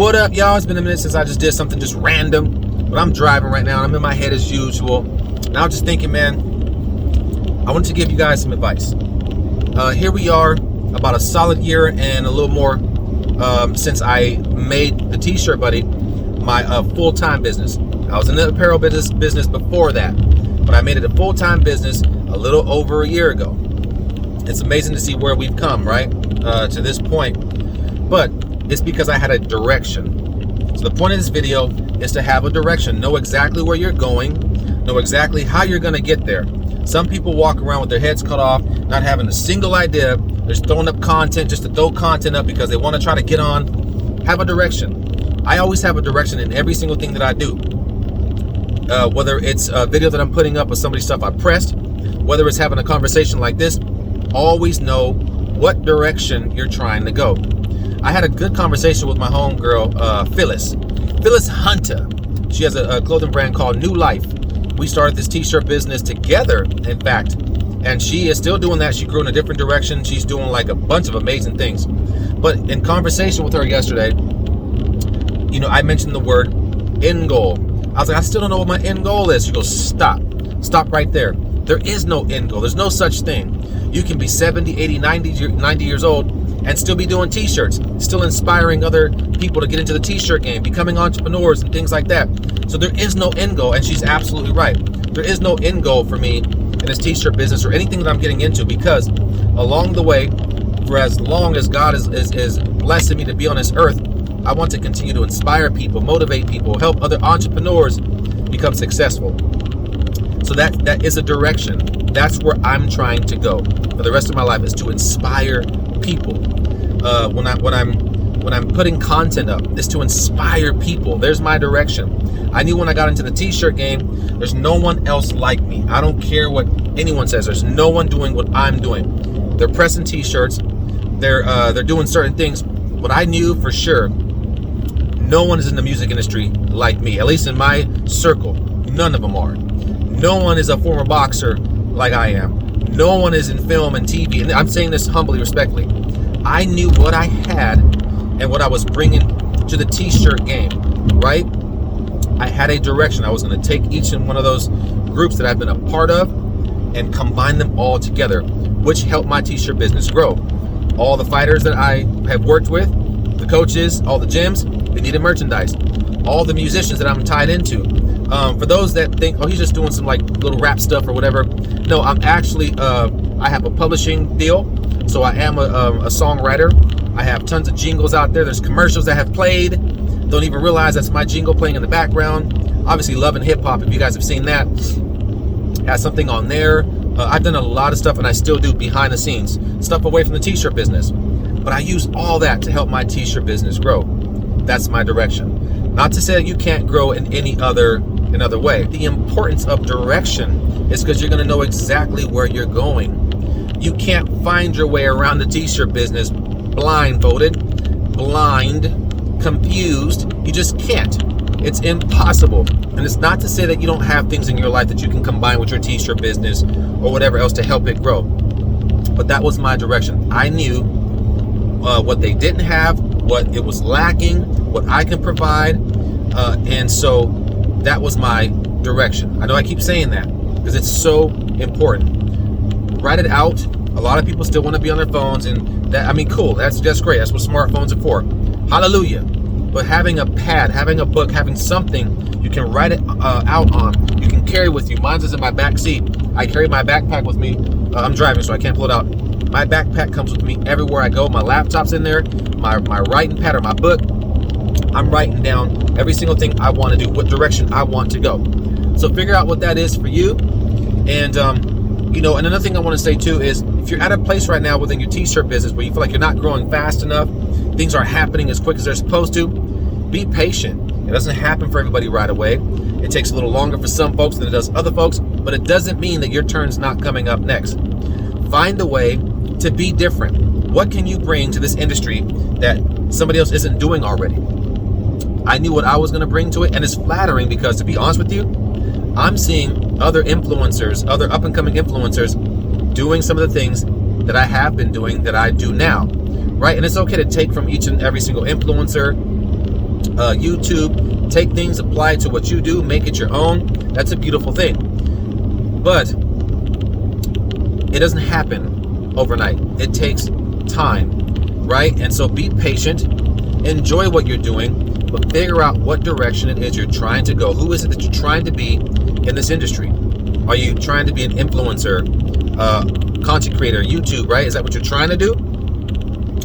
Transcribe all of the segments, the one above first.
What up, y'all? It's been a minute since I just did something just random, but I'm driving right now and I'm in my head as usual. And I was just thinking, man, I wanted to give you guys some advice. Here we are, about a solid year and a little more since I made the T-shirt buddy my full-time business. I was in the apparel business before that, but I made it a full-time business a little over a year ago. It's amazing to see where we've come, right, to this point. But it's because I had a direction. So the point of this video is to have a direction, know exactly where you're going, know exactly how you're going to get there. Some people walk around with their heads cut off, not having a single idea. They're throwing up content just to throw content up because they want to try to get on. Have a direction. I always have a direction in every single thing that I do. Whether it's a video that I'm putting up with somebody's stuff I pressed, whether it's having a conversation like this, always know what direction you're trying to go. I had a good conversation with my homegirl, Phyllis Hunter. She has a clothing brand called New Life. We started this T-shirt business together, in fact, and she is still doing that. She grew in a different direction. She's doing like a bunch of amazing things. But in conversation with her yesterday, you know, I mentioned the word end goal. I was like, I still don't know what my end goal is. She goes, stop right there. There is no end goal. There's no such thing. You can be 70, 80, 90 years old and still be doing T-shirts, still inspiring other people to get into the T-shirt game, becoming entrepreneurs and things like that. So there is no end goal, and she's absolutely right. There is no end goal for me in this T-shirt business or anything that I'm getting into, because along the way, for as long as God is blessing me to be on this earth, I want to continue to inspire people, motivate people, help other entrepreneurs become successful. So that is a direction. That's where I'm trying to go for the rest of my life, is to inspire people. When I'm putting content up, is to inspire people. There's my direction. I knew when I got into the T-shirt game, there's no one else like me. I don't care what anyone says. There's no one doing what I'm doing. They're pressing T-shirts. They're doing certain things. But I knew for sure no one is in the music industry like me. At least in my circle, none of them are. No one is a former boxer like I am. No one is in film and TV. And I'm saying this humbly, respectfully. I knew what I had and what I was bringing to the T-shirt game, right? I had a direction. I was going to take each and one of those groups that I've been a part of and combine them all together, which helped my T-shirt business grow. All the fighters that I have worked with, the coaches, all the gyms, they needed merchandise. All the musicians that I'm tied into. For those that think, oh, he's just doing some like little rap stuff or whatever. No, I'm actually, I have a publishing deal. So I am a songwriter. I have tons of jingles out there. There's commercials that have played. Don't even realize that's my jingle playing in the background. Obviously, Love and Hip Hop, if you guys have seen that, has something on there. I've done a lot of stuff, and I still do behind the scenes stuff away from the T-shirt business. But I use all that to help my T-shirt business grow. That's my direction. Not to say that you can't grow in any other way. The importance of direction is because you're going to know exactly where you're going. You can't find your way around the T-shirt business blindfolded, blind, confused. You just can't. It's impossible. And it's not to say that you don't have things in your life that you can combine with your T-shirt business or whatever else to help it grow. But that was my direction. I knew what they didn't have, what it was lacking, what I can provide, and so that was my direction. I know I keep saying that because it's so important. Write it out. A lot of people still want to be on their phones, and that, I mean, cool. That's great. That's what smartphones are for. Hallelujah. But having a pad, having a book, having something you can write it out on, you can carry with you. Mine's is in my back seat. I carry my backpack with me. I'm driving, so I can't pull it out. My backpack comes with me everywhere I go. My laptop's in there. My writing pad or my book. I'm writing down every single thing I want to do, what direction I want to go. So figure out what that is for you. And you know, and another thing I want to say too is, if you're at a place right now within your T-shirt business where you feel like you're not growing fast enough, things aren't happening as quick as they're supposed to, be patient. It doesn't happen for everybody right away. It takes a little longer for some folks than it does other folks, but it doesn't mean that your turn's not coming up next. Find a way to be different. What can you bring to this industry that somebody else isn't doing already? I knew what I was going to bring to it, and it's flattering because, to be honest with you, I'm seeing other influencers, other up-and-coming influencers doing some of the things that I have been doing that I do now, right? And it's okay to take from each and every single influencer YouTube, take things, apply it to what you do, make it your own. That's a beautiful thing. But it doesn't happen overnight. It takes time, right? And so be patient, enjoy what you're doing, but figure out what direction it is you're trying to go. Who is it that you're trying to be in this industry? Are you trying to be an influencer, content creator, YouTube, right? Is that what you're trying to do?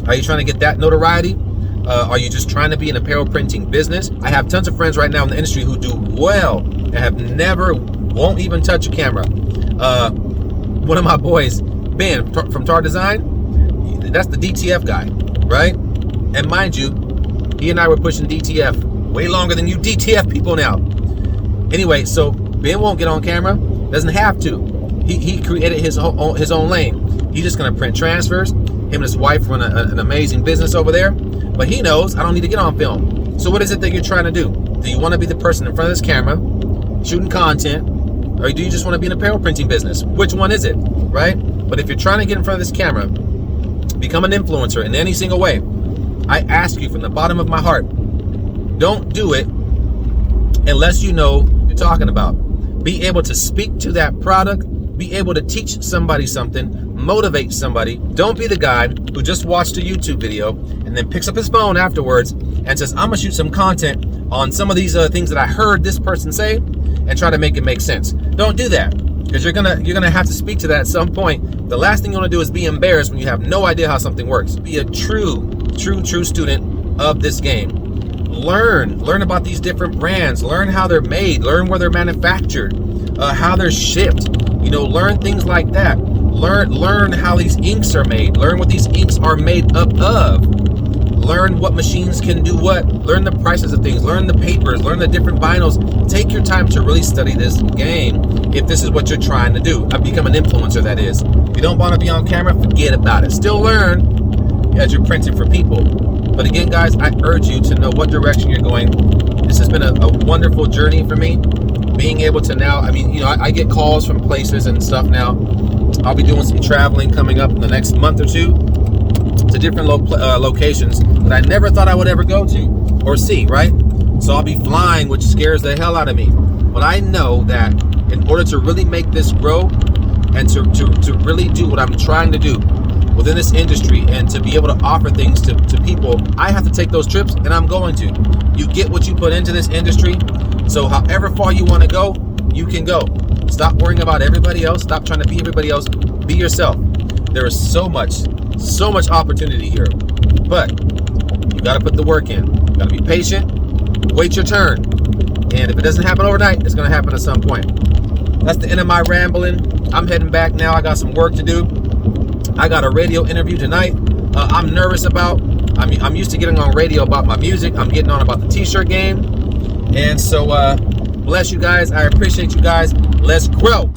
Are you trying to get that notoriety? Are you just trying to be an apparel printing business? I have tons of friends right now in the industry who do well and have never, won't even touch a camera. One of my boys, Ben from Tar Design, that's the DTF guy, right? And mind you, he and I were pushing DTF way longer than you DTF people now. Anyway, so Ben won't get on camera, doesn't have to. He created his own lane. He's just gonna print transfers. Him and his wife run an amazing business over there, but he knows I don't need to get on film. So what is it that you're trying to do? Do you want to be the person in front of this camera, shooting content, or do you just want to be an apparel printing business? Which one is it, right? But if you're trying to get in front of this camera, become an influencer in any single way, I ask you from the bottom of my heart, don't do it unless you know what you're talking about. Be able to speak to that product, be able to teach somebody something, motivate somebody. Don't be the guy who just watched a YouTube video and then picks up his phone afterwards and says, I'm gonna shoot some content on some of these things that I heard this person say and try to make it make sense. Don't do that, because you're gonna have to speak to that at some point. The last thing you want to do is be embarrassed when you have no idea how something works. Be a true student of this game. Learn about these different brands. Learn how they're made. Learn where they're manufactured, how they're shipped. You know, learn things like that. Learn how these inks are made. Learn what these inks are made up of. Learn what machines can do what. Learn the prices of things. Learn the papers. Learn the different vinyls. Take your time to really study this game if this is what you're trying to do. Become an influencer, that is. If you don't want to be on camera, forget about it. Still learn as you're printing for people. But again, guys, I urge you to know what direction you're going. This has been a wonderful journey for me. Being able to now, I mean, you know, I get calls from places and stuff now. I'll be doing some traveling coming up in the next month or two to different locations that I never thought I would ever go to or see, right? So I'll be flying, which scares the hell out of me. But I know that in order to really make this grow and to really do what I'm trying to do within this industry and to be able to offer things to people, I have to take those trips, and I'm going to. You get what you put into this industry. So however far you want to go, you can go. Stop worrying about everybody else. Stop trying to be everybody else. Be yourself. There is so much opportunity here. But you got to put the work in. You got to be patient. Wait your turn. And if it doesn't happen overnight, it's going to happen at some point. That's the end of my rambling. I'm heading back now. I got some work to do. I got a radio interview tonight. I'm nervous about. I'm used to getting on radio about my music. I'm getting on about the T-shirt game. And so, bless you guys. I appreciate you guys. Let's grow.